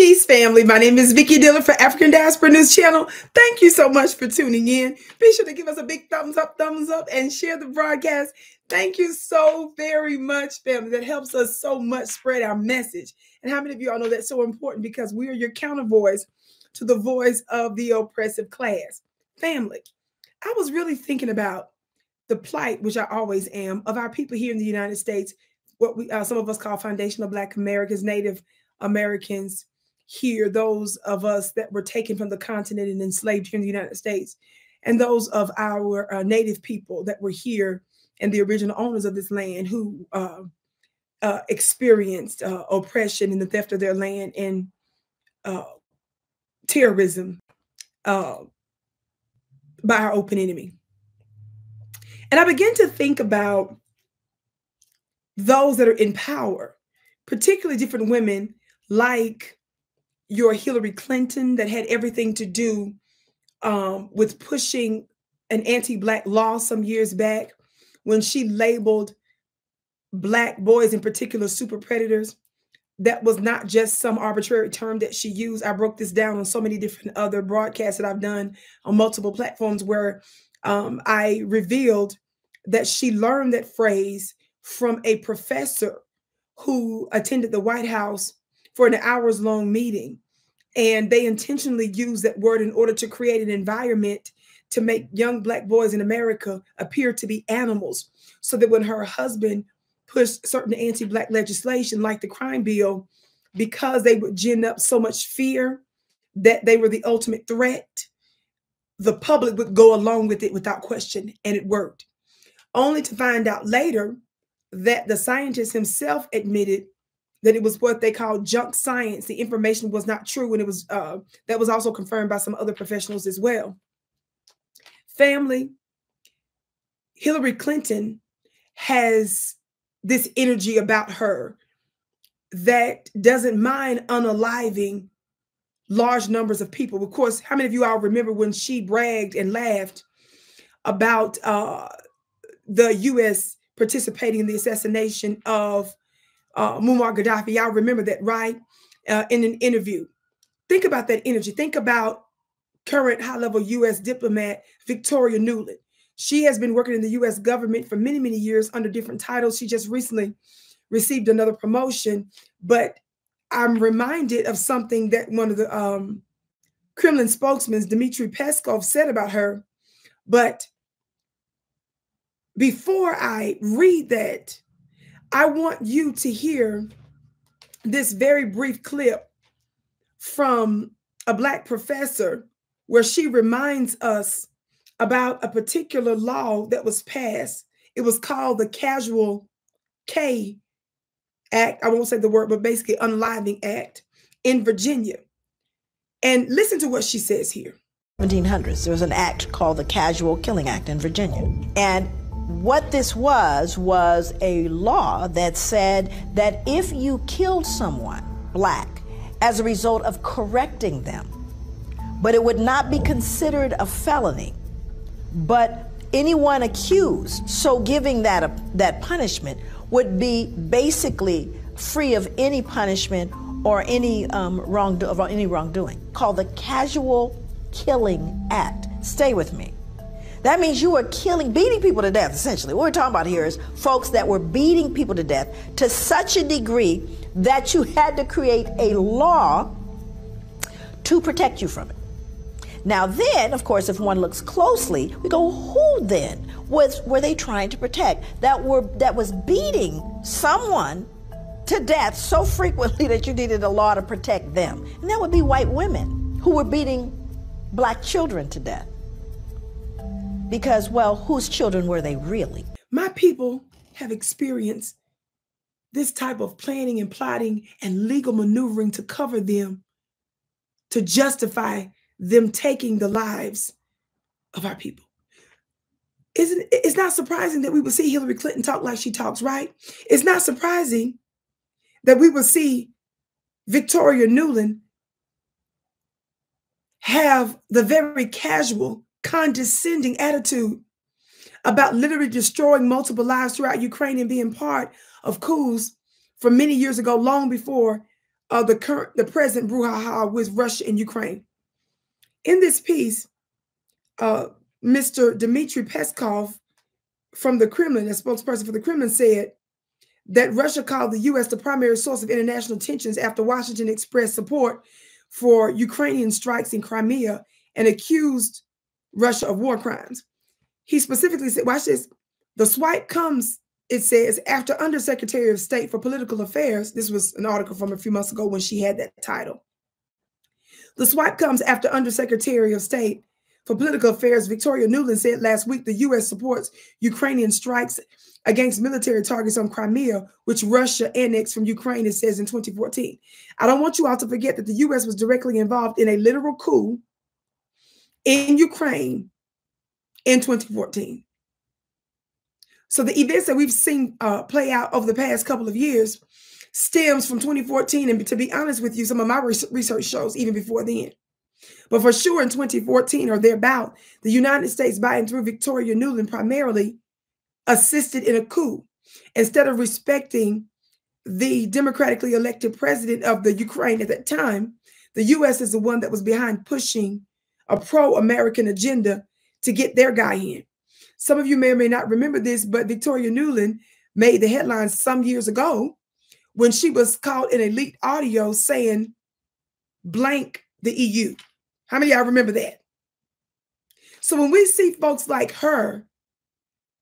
Peace, family. My name is Vicki Dillard for African Diaspora News Channel. Thank you so much for tuning in. Be sure to give us a big thumbs up, and share the broadcast. Thank you so very much, family. That helps us so much spread our message. And how many of you all know that's so important? Because we are your counter voice to the voice of the oppressive class. Family, I was really thinking about the plight, which I always am, of our people here in the United States, what we some of us call foundational Black Americans, Native Americans here, those of us that were taken from the continent and enslaved here in the United States, and those of our Native people that were here and the original owners of this land who experienced oppression and the theft of their land and terrorism by our open enemy. And I began to think about those that are in power, particularly different women like your Hillary Clinton, that had everything to do with pushing an anti-Black law some years back when she labeled Black boys in particular super predators. That was not just some arbitrary term that she used. I broke this down on so many different other broadcasts that I've done on multiple platforms where I revealed that she learned that phrase from a professor who attended the White House for an hours-long meeting. And they intentionally used that word in order to create an environment to make young Black boys in America appear to be animals, so that when her husband pushed certain anti-Black legislation like the crime bill, because they would gin up so much fear that they were the ultimate threat, the public would go along with it without question, and it worked. Only to find out later that the scientist himself admitted that it was what they call junk science. The information was not true, and it was that was also confirmed by some other professionals as well. Family, Hillary Clinton has this energy about her that doesn't mind unaliving large numbers of people. Of course, how many of you all remember when she bragged and laughed about the U.S. participating in the assassination of Muammar Gaddafi? Y'all remember that, right? In an interview. Think about that energy. Think about current high-level U.S. diplomat Victoria Nuland. She has been working in the U.S. government for many, many years under different titles. She just recently received another promotion. But I'm reminded of something that one of the Kremlin spokesmen, Dmitry Peskov, said about her. But before I read that, I want you to hear this very brief clip from a Black professor where she reminds us about a particular law that was passed. It was called the Casual K Act. I won't say the word, but basically Unaliving Act in Virginia. And listen to what she says here. 1700s, there was an act called the Casual Killing Act in Virginia. And what this was a law that said that if you killed someone, Black, as a result of correcting them, but it would not be considered a felony, but anyone accused, so giving that punishment, would be basically free of any punishment or any wrongdoing, called the Casual Killing Act. Stay with me. That means you were beating people to death, essentially. What we're talking about here is folks that were beating people to death to such a degree that you had to create a law to protect you from it. Now then, of course, if one looks closely, we go, who then were they trying to protect that was beating someone to death so frequently that you needed a law to protect them? And that would be white women who were beating Black children to death. Because, well, whose children were they really? My people have experienced this type of planning and plotting and legal maneuvering to cover them, to justify them taking the lives of our people. It's not surprising that we would see Hillary Clinton talk like she talks, right? It's not surprising that we would see Victoria Nuland have the very casual, condescending attitude about literally destroying multiple lives throughout Ukraine and being part of coups from many years ago, long before of the present brouhaha with Russia and Ukraine. In this piece, Mr. Dmitry Peskov from the Kremlin, a spokesperson for the Kremlin, said that Russia called the U.S. the primary source of international tensions after Washington expressed support for Ukrainian strikes in Crimea and accused Russia of war crimes. He specifically said, watch this, the swipe comes, it says, after Undersecretary of State for Political Affairs, this was an article from a few months ago when she had that title. The swipe comes after Undersecretary of State for Political Affairs Victoria Nuland said last week the U.S. supports Ukrainian strikes against military targets on Crimea, which Russia annexed from Ukraine, it says, in 2014. I don't want you all to forget that the U.S. was directly involved in a literal coup in Ukraine in 2014. So the events that we've seen play out over the past couple of years stems from 2014. And to be honest with you, some of my research shows even before then. But for sure in 2014 or thereabout, the United States, by and through Victoria Nuland, primarily assisted in a coup. Instead of respecting the democratically elected president of the Ukraine at that time, the U.S. is the one that was behind pushing a pro-American agenda to get their guy in. Some of you may or may not remember this, but Victoria Nuland made the headlines some years ago when she was caught in a leaked audio saying blank the EU. How many of y'all remember that? So when we see folks like her,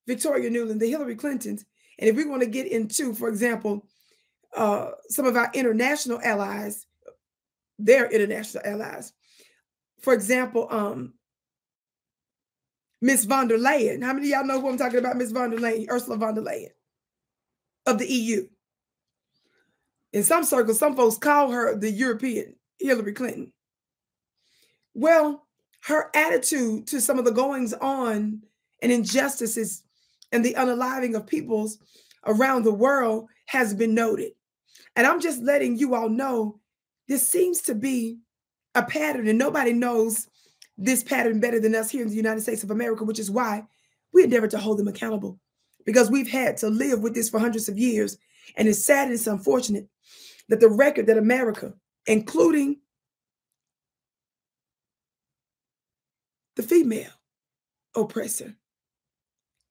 Victoria Nuland, the Hillary Clintons, and if we want to get into, for example, some of our international allies, their international allies, for example, Miss von der Leyen. How many of y'all know who I'm talking about? Miss von der Leyen, Ursula von der Leyen of the EU. In some circles, some folks call her the European Hillary Clinton. Well, her attitude to some of the goings on and injustices and the unaliving of peoples around the world has been noted. And I'm just letting you all know this seems to be a pattern, and nobody knows this pattern better than us here in the United States of America, which is why we endeavor to hold them accountable, because we've had to live with this for hundreds of years. And it's sad and it's unfortunate that the record that America, including the female oppressor,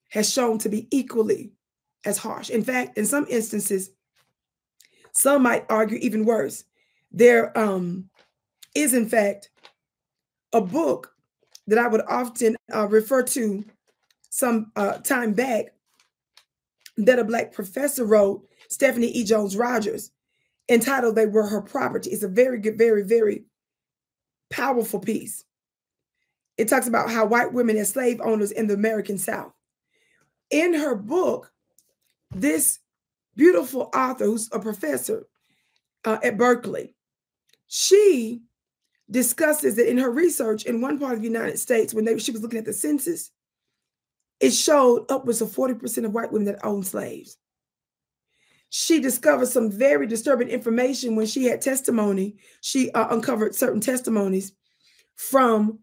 has shown to be equally as harsh. In fact, in some instances, some might argue even worse. There is, in fact, a book that I would often refer to some time back that a Black professor wrote, Stephanie E. Jones Rogers, entitled They Were Her Property. It's a very good, very, very powerful piece. It talks about how white women as slave owners in the American South. In her book, this beautiful author, who's a professor at Berkeley, she discusses that in her research in one part of the United States, when she was looking at the census, it showed upwards of 40% of white women that owned slaves. She discovered some very disturbing information when she had testimony. She uncovered certain testimonies from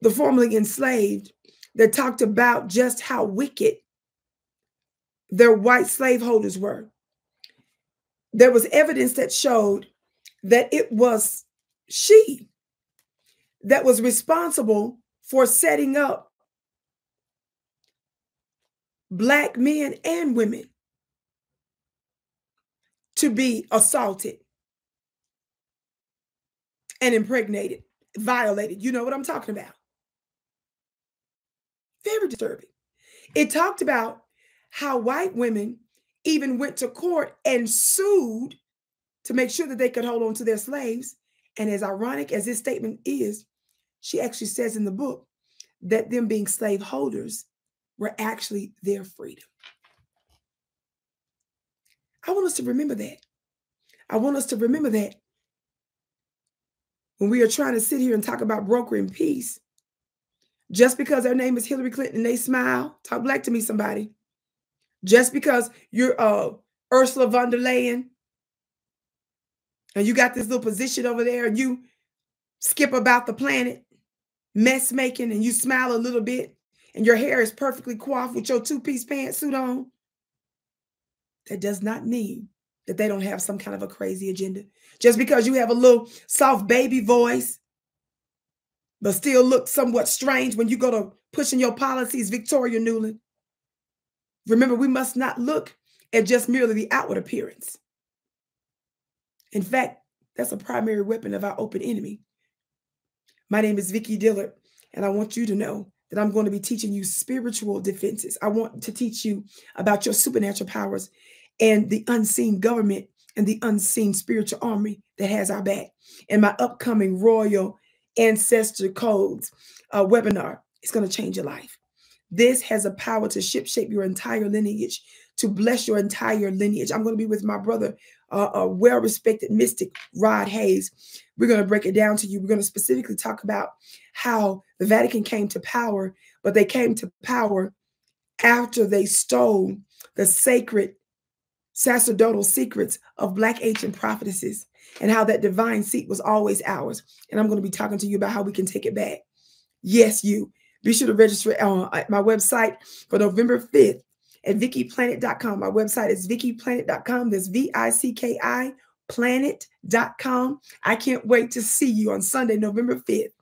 the formerly enslaved that talked about just how wicked their white slaveholders were. There was evidence that showed that it was she that was responsible for setting up Black men and women to be assaulted and impregnated, violated. You know what I'm talking about. Very disturbing. It talked about how white women even went to court and sued to make sure that they could hold on to their slaves. And as ironic as this statement is, she actually says in the book that them being slave holders were actually their freedom. I want us to remember that. I want us to remember that when we are trying to sit here and talk about brokering peace. Just because their name is Hillary Clinton and they smile, talk Black to me, somebody. Just because you're Ursula von der Leyen and you got this little position over there and you skip about the planet, mess making, and you smile a little bit and your hair is perfectly coiffed with your two-piece pantsuit on, that does not mean that they don't have some kind of a crazy agenda. Just because you have a little soft baby voice, but still look somewhat strange when you go to pushing your policies, Victoria Nuland. Remember, we must not look at just merely the outward appearance. In fact, that's a primary weapon of our open enemy. My name is Vicki Dillard, and I want you to know that I'm going to be teaching you spiritual defenses. I want to teach you about your supernatural powers and the unseen government and the unseen spiritual army that has our back. And my upcoming Royal Ancestor Codes webinar is going to change your life. This has a power to shape your entire lineage, to bless your entire lineage. I'm going to be with my brother, a well-respected mystic, Rod Hayes. We're going to break it down to you. We're going to specifically talk about how the Vatican came to power, but they came to power after they stole the sacred sacerdotal secrets of Black ancient prophetesses and how that divine seat was always ours. And I'm going to be talking to you about how we can take it back. Yes, you. Be sure to register on my website for November 5th at VickiPlanet.com. My website is VickiPlanet.com. That's VICKI Planet.com. I can't wait to see you on Sunday, November 5th